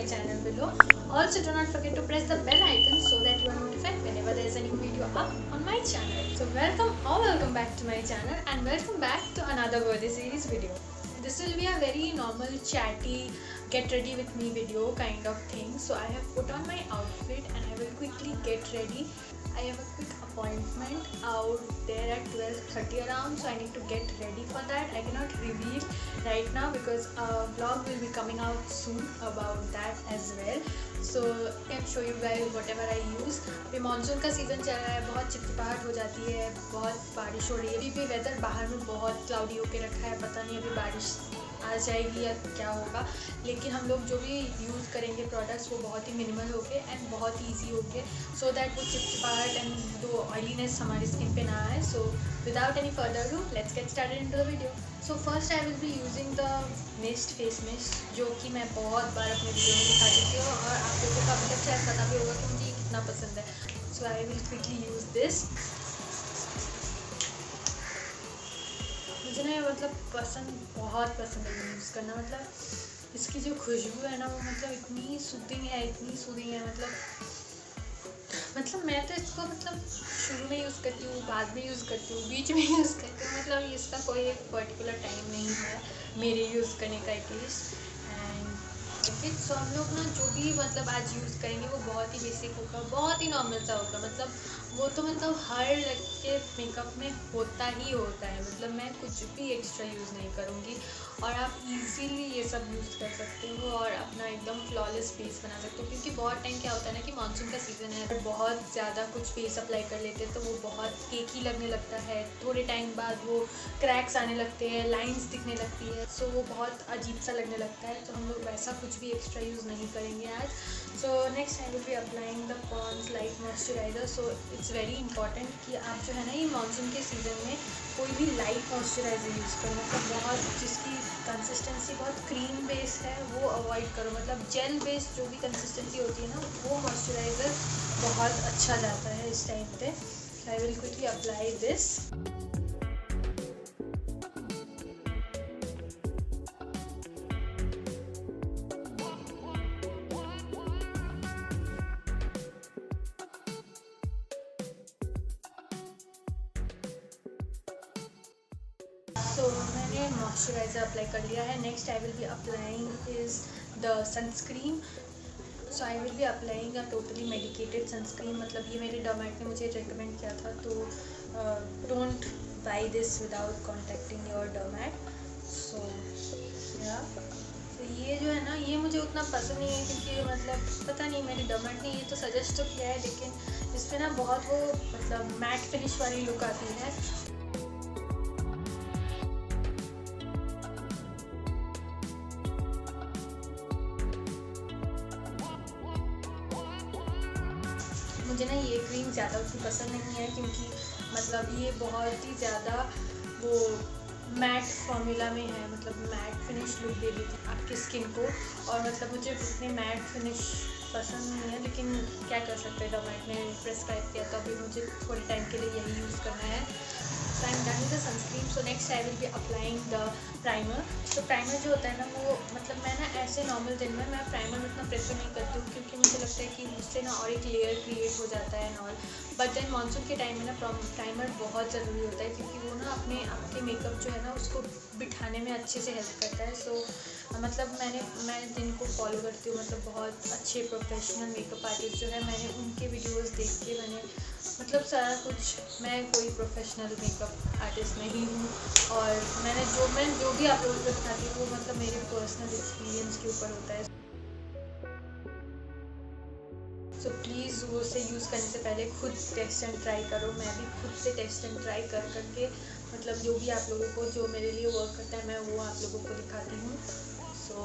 my channel below. Also do not forget to press the bell icon so that you are notified whenever there is a new video up on my channel. So welcome back to my channel and welcome back to another birthday series video. This will be a very normal chatty get ready with me video kind of thing. So I have put on my outfit and I will quickly get ready. I have a quick appointment out there at 12:30 around, so I need to get ready for that. I cannot reveal right now because a vlog will be coming out soon about that as well. So I can show you guys whatever I use. अभी monsoon का season चल रहा है, बहुत चिपचिपाहट हो जाती है, बहुत बारिश हो रही है। अभी भी वेदर बाहर में बहुत क्लाउडी होके रखा है, पता नहीं अभी बारिश आ जाएगी या क्या होगा। लेकिन हम लोग जो भी यूज़ करेंगे प्रोडक्ट्स वो बहुत ही मिनिमल होंगे एंड बहुत ईजी होंगे, सो दैट वो चिपचिपाहट एंड दो ऑयलीनेस हमारी स्किन पे ना आए। So without any further do let's get started into the video. So first I will be using the mist face mist, जो कि मैं बहुत बार अपने वीडियो में दिखा चुकी हूँ और आप लोगों को अभी तक शायद पता भी होगा कि मुझे कितना पसंद है। So I will quickly use this. मुझे ना मतलब बहुत पसंद है यूज़ करना। मतलब इसकी जो खुशबू है ना वो मतलब इतनी सूदिंग है, इतनी सूदिंग है। मतलब मैं तो इसको मतलब शुरू में यूज़ करती हूँ, बाद में यूज़ करती हूँ, बीच में यूज़ करती हूँ। मतलब इसका कोई एक पर्टिकुलर टाइम नहीं है मेरे यूज़ करने का एटलीस्ट। एंड सो हम लोग ना जो भी मतलब आज यूज़ करेंगे वो बहुत ही बेसिक होगा, बहुत ही नॉर्मल सा होगा। मतलब वो तो मतलब हर लड़के मेकअप में होता ही होता है। मतलब मैं कुछ भी एक्स्ट्रा यूज़ नहीं करूँगी और आप इजीली ये सब यूज़ कर सकते हो और अपना एकदम फ्लॉलेस फेस बना सकते हो। क्योंकि बहुत टाइम क्या होता है ना कि मानसून का सीज़न है, और बहुत ज़्यादा कुछ फेस अप्लाई कर लेते हैं तो वो बहुत केकी लगने लगता है। थोड़े टाइम बाद वो क्रैक्स आने लगते हैं, लाइन्स दिखने लगती है, सो वो बहुत अजीब सा लगने लगता है। तो हम लोग वैसा कुछ भी एक्स्ट्रा यूज़ नहीं करेंगे आज। So next I will be applying the Pond's light moisturiser. So it's very important कि आप जो है ना ये मानसून के सीज़न में कोई भी लाइट मॉइस्चराइज़र यूज़ करो। मतलब बहुत जिसकी कंसिस्टेंसी बहुत क्रीम बेस है वो अवॉइड करो। मतलब जेल बेस जो भी कंसिस्टेंसी होती है ना वो मॉइस्चराइज़र बहुत अच्छा जाता है इस टाइम पे। आई विल क्विकली अप्लाई दिस। तो मैंने मॉइस्चराइज़र अप्लाई कर लिया है। Next I will be applying is the sunscreen. So I will be applying a totally medicated sunscreen. मतलब ये मेरे डर्मेट ने मुझे रिकमेंड किया था, तो don't buy this without contacting your dermat. So या तो ये जो है ना ये मुझे उतना पसंद नहीं है क्योंकि मतलब पता नहीं मेरे डर्मेट ने ये तो सजेस्ट तो किया है, लेकिन इस पर ना बहुत वो मतलब मैट फिनिश वाली लुक आती है। मुझे ना ये क्रीम ज़्यादा उतनी पसंद नहीं है क्योंकि मतलब ये बहुत ही ज़्यादा वो मैट फॉर्मूला में है। मतलब मैट फिनिश लुक दे देती है आपकी स्किन को और मतलब मुझे उतने मैट फिनिश पसंद नहीं है, लेकिन क्या कर सकते हैं, डर्मेट ने प्रेस्क्राइब किया तो अभी मुझे थोड़े टाइम के लिए यही यूज़ करना है। So I am done with the sunscreen. So next I will be applying the primer. तो प्राइमर जो होता है ना वो मतलब मैं ना ऐसे नॉर्मल दिन में मैं प्राइमर उतना प्रेफर नहीं करती हूँ क्योंकि मुझे लगता है कि उससे ना और एक लेयर क्रिएट हो जाता है नॉल। बट देन मानसून के टाइम में ना प्राइमर बहुत ज़रूरी होता है क्योंकि वो ना अपने आपके मेकअप जो है ना उसको बिठाने में अच्छे से हेल्प करता है। सो मतलब मैं जिनको फॉलो करती हूँ मतलब बहुत अच्छे प्रोफेशनल मेकअप आर्टिस्ट जो है, मैंने उनके वीडियोस देख के मैंने मतलब सारा कुछ, मैं कोई प्रोफेशनल मेकअप आर्टिस्ट नहीं हूँ और मैं जो भी आप लोगों को दिखाती हूँ वो मतलब मेरे पर्सनल एक्सपीरियंस के ऊपर होता है। सो प्लीज़ वो उसे यूज़ करने से पहले खुद टेस्ट एंड ट्राई करो। मैं भी खुद से टेस्ट एंड ट्राई करके मतलब जो भी आप लोगों को जो मेरे लिए वर्क करता है मैं वो आप लोगों को दिखाती हूँ। सो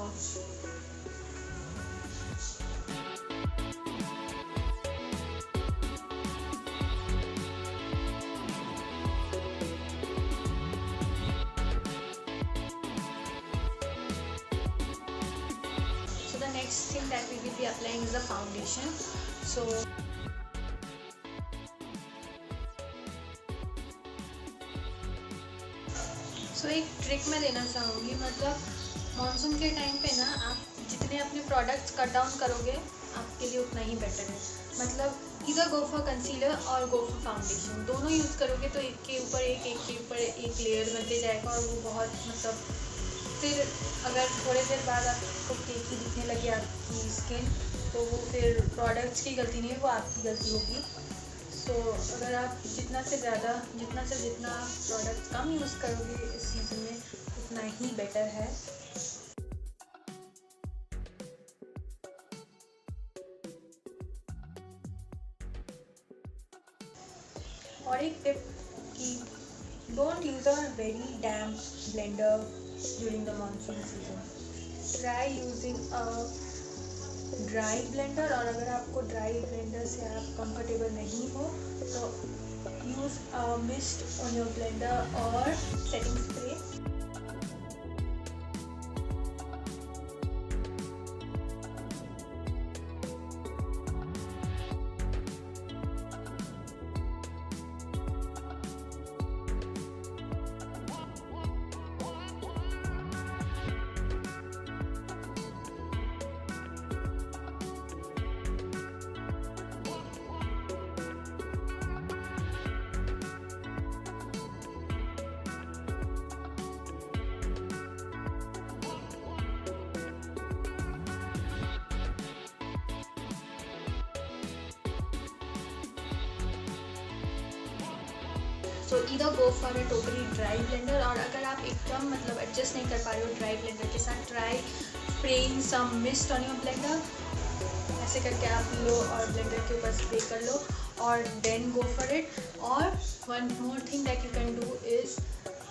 the next thing that we will be applying is the foundation. So एक ट्रिक मैं देना चाहूँगी। मतलब मानसून के टाइम पे ना आप जितने जितने अपने प्रोडक्ट्स कट डाउन करोगे आपके लिए उतना ही बेटर है। मतलब इधर गो फॉर कंसीलर और गो फॉर फाउंडेशन, दोनों यूज़ करोगे तो एक के ऊपर एक के ऊपर एक लेयर बनते जाएगा और वो बहुत मतलब फिर अगर थोड़े देर बाद आपको केकी दिखने लगे आपकी स्किन, तो वो फिर प्रोडक्ट्स की गलती नहीं है, वो आपकी गलती होगी। सो अगर आप जितना से जितना आप प्रोडक्ट कम यूज़ करोगे इस सीज़न में उतना ही बेटर है। और एक टिप कि don't use a very damp blender during the monsoon season, try using a dry blender. और अगर आपको ड्राई ब्लेंडर से आप कंफर्टेबल नहीं हो तो use a mist on your blender और सेटिंग स्प्रे। सो इधर गो for a totally dry blender. और अगर आप एकदम मतलब एडजस्ट नहीं कर पा रहे हो ड्राई ब्लेंडर के साथ, try spraying some mist on your blender. ऐसे करके आप लो और ब्लेंडर के ऊपर स्प्रे कर लो और देन गो फॉर इट। और one more thing that you can do is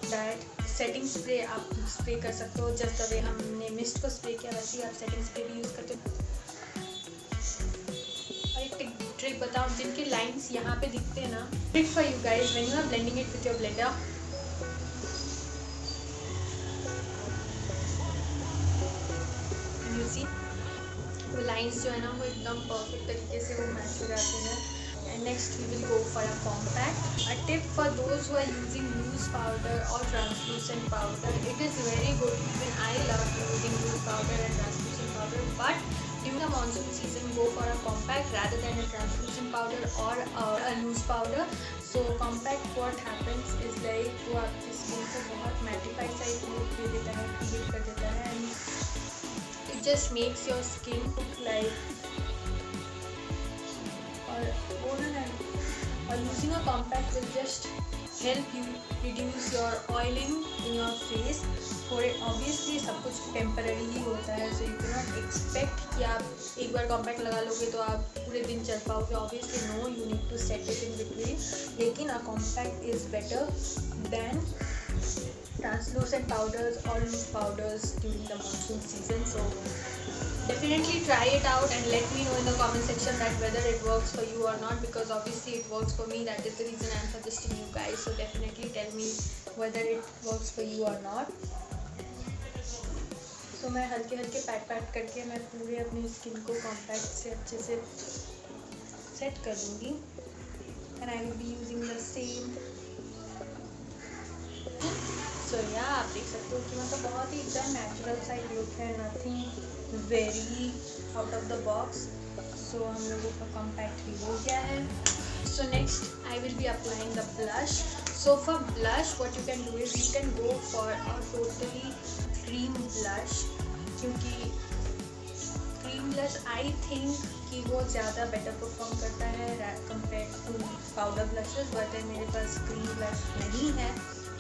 that setting spray आप स्प्रे कर सकते हो। जस्ट द वे हमने मिस्ट को स्प्रे किया वैसे ही आप सेटिंग स्प्रे भी यूज़ करते हो। ट्रिक बताओ, जिनके लाइंस यहाँ पे दिखते हैं ना, trick for you guys when you are blending it with your blender, you see वो लाइंस जो है ना वो एकदम परफेक्ट तरीके से वो मैच हो जाते हैं। And next we will go for a compact. A tip for those who are using loose powder और translucent powder, it is very good. Even I love using loose powder and translucent powder, but during the monsoon season go for a compact rather than a translucent powder or a loose powder. So compact what happens is like वो आपकी skin को बहुत mattify type look दे देता है, create कर देता है, and it just makes your skin look like और वो ना और using a compact will just help you reduce your oiling in your face. थोड़े ऑब्वियसली सब कुछ टेम्पररी ही होता है, so you can not expect कि आप एक बार कॉम्पैक्ट लगा लोगे तो आप पूरे दिन चल पाओगे। Obviously no, you need to set it in between, लेकिन a compact is better than translucent powders or loose powders during the monsoon season. So definitely try it out and let me know in the comment section that whether it works for you or not, because obviously it works for me. That is the reason I am suggesting you guys. So definitely tell me whether it works for you or not. So मैं हल्के हल्के PAT करके मैं पूरे अपनी skin को compact से अच्छे से सेट कर दूँगी, and I will be using the same. सो या आप देख सकते हो कि मतलब बहुत ही एकदम नेचुरल सा लुक है, nothing very out of the box. So हम लोगों का कॉम्पैक्ट भी हो गया है। So next I will be applying the blush. So for blush what you can do is you can go for a totally cream blush, क्योंकि cream blush I think कि वो ज़्यादा बेटर परफॉर्म करता है compare to powder blushes, but मेरे पास cream blush नहीं है,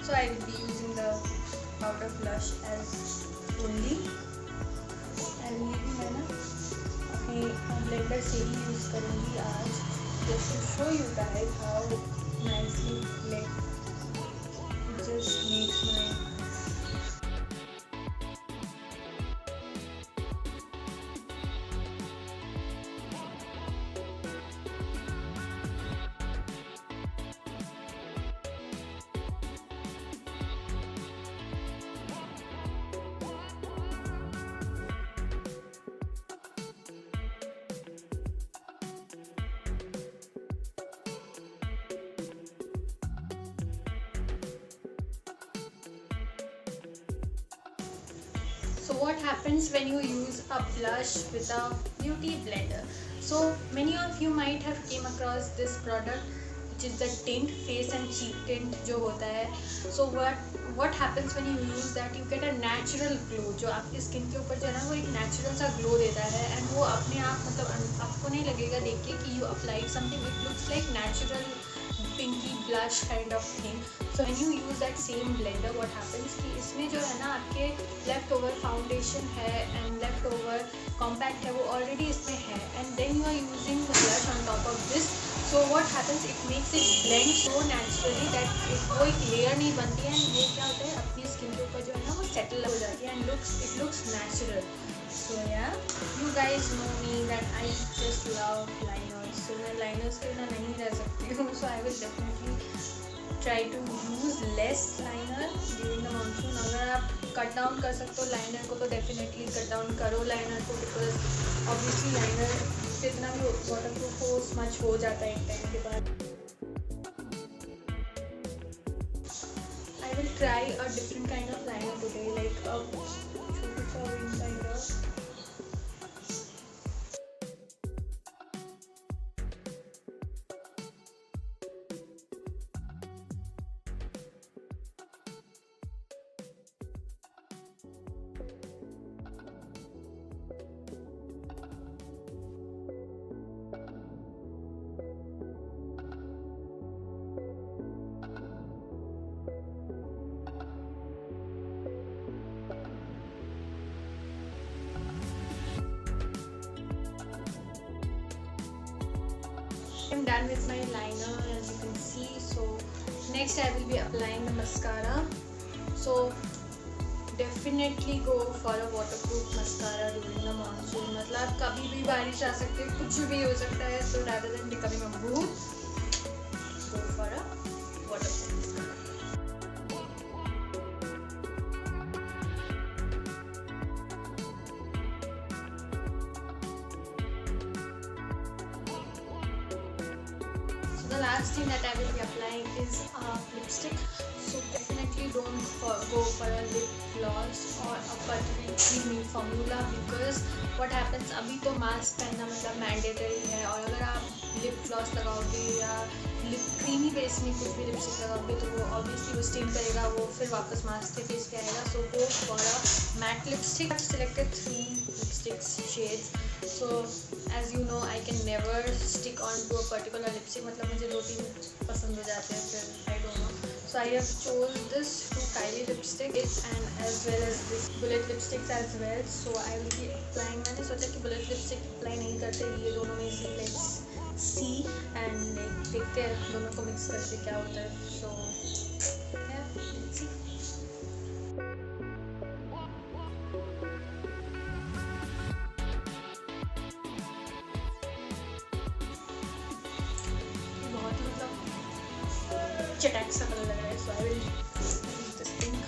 so I will be using the powder blush as only, and ये भी मैं ना अपने ब्लेंडर से ही यूज़ करूँगी आज, just to show you guys how nicely like it just makes my So what happens when you use a blush with a beauty blender? So many of you might have came across this product which is the tint, face and cheek tint जो होता है. So what happens when you use that, you get a natural glow. जो आपकी skin के ऊपर जो है ना वो एक नेचुरल सा ग्लो देता है एंड वो अपने आप मतलब आपको नहीं लगेगा देख के कि you applied something. It looks like natural pinky blush kind of thing. So when you use that same blender what happens कि इसमें जो है ना आपके लेफ्ट ओवर फाउंडेशन है एंड लेफ्ट ओवर कॉम्पैक्ट है वो ऑलरेडी इसमें है and then you are using the blush on top of this. So what happens, it makes it blend so naturally that वो एक लेयर नहीं बनती है एंड वो क्या होता है अपनी स्किन के ऊपर जो है ना वो सेटल हो जाती है and it looks natural. So yeah you guys know me that I just love liners. So मैं लाइनर्स के बिना नहीं रह सकती हूँ. So I will definitely try to use less liner during the monsoon. अगर आप कट डाउन कर सकते हो लाइनर को तो डेफिनेटली कट डाउन करो लाइनर को, बिकॉज ऑब्वियसली लाइनर जितना भी वाटर प्रूफ हो स्मच हो जाता है एक टाइम के बाद. I will try a different kind of liner today, like अ छोटा सा wing kind of. I'm done with my liner as you can see. So next I will be applying the mascara. So definitely go for a waterproof mascara during the monsoon. मतलब कभी भी बारिश आ सकती है, कुछ भी हो सकता है. So rather than becoming a booth, go for a waterproof mascara. The last thing that I will be applying is lipstick. So definitely don't go for a lip gloss or a buttery creamy formula, because what happens, अभी तो mask पहनना मतलब mandatory है और अगर आप lip gloss लगाओगे या लिप क्रीमी बेस में कुछ भी लिपस्टिक लगाओगे तो वो ऑब्वियसली वो स्टेन करेगा, वो फिर वापस मास्क के फेस पे आएगा. So go for a matte lipstick. I've selected 3 lipsticks shades. So as you know I can never stick on to a particular lipstick. मतलब मुझे 2-3 पसंद हो जाते हैं फिर I don't know. So I have chose this 2 Kylie lipsticks and as well as this bullet lipsticks as well. So I will be applying. मैंने सोचा कि bullet lipstick अप्लाई नहीं करते, ये दोनों में से let's see and देखते हैं दोनों को मिक्स करके क्या होता है. So yeah, let's see. बहुत मतलब चटक सा कलर लग रहा है. So I will use this pink.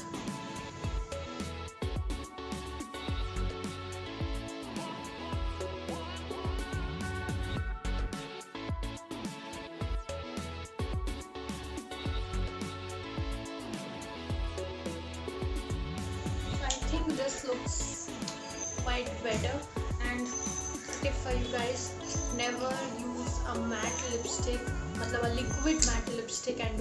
So I think this looks quite better. And tip for you guys, never use a matte lipstick, मतलब a liquid matte lipstick and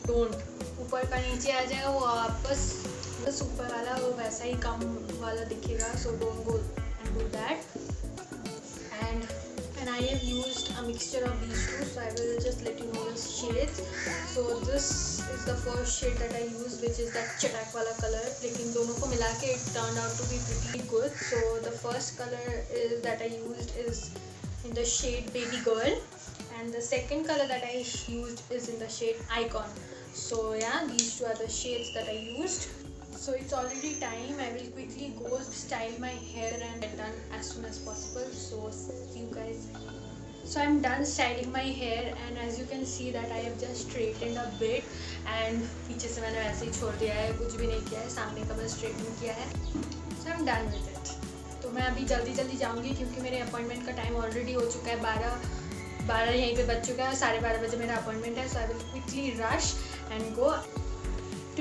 don't. ऊपर का नीचे आ जाएगा वो वापस, बस ऊपर वाला वो वैसा ही कम वाला दिखेगा. So don't go and do that. And I have used a mixture of these two, so I will just let you know the shades. So this is the first shade that I used, which is that चटक वाला color. लेकिन दोनों को मिला के it turned out to be pretty good. So the first color is that I used is in the shade Baby Girl, and the second color that I used is in the shade Icon. So yeah, these two are the shades that I used. So it's already time. I will quickly go style my hair and get done as soon as possible. So see you guys. So I'm done styling my hair and as you can see that I have just straightened a bit and पीछे से मैंने वैसे ही छोड़ दिया है, कुछ भी नहीं किया है, सामने का बस स्ट्रेटनिंग किया है. So I'm done with it. तो मैं अभी जल्दी जाऊँगी क्योंकि मेरे अपॉइंटमेंट का टाइम ऑलरेडी हो चुका है. 12 यहीं पे बज चुका है, 12:30 बजे मेरा अपॉइंटमेंट है. So I will quickly rush and go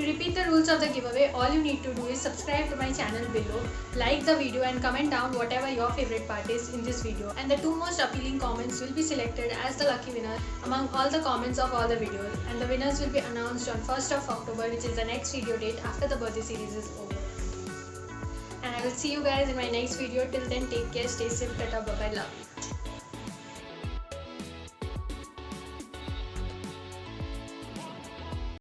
To repeat the rules of the giveaway, all you need to do is subscribe to my channel below, like the video and comment down whatever your favorite part is in this video, and the 2 most appealing comments will be selected as the lucky winner among all the comments of all the videos, and the winners will be announced on 1st of October, which is the next video date after the birthday series is over. And I will see you guys in my next video. Till then, take care, stay safe, tata, bye bye, love.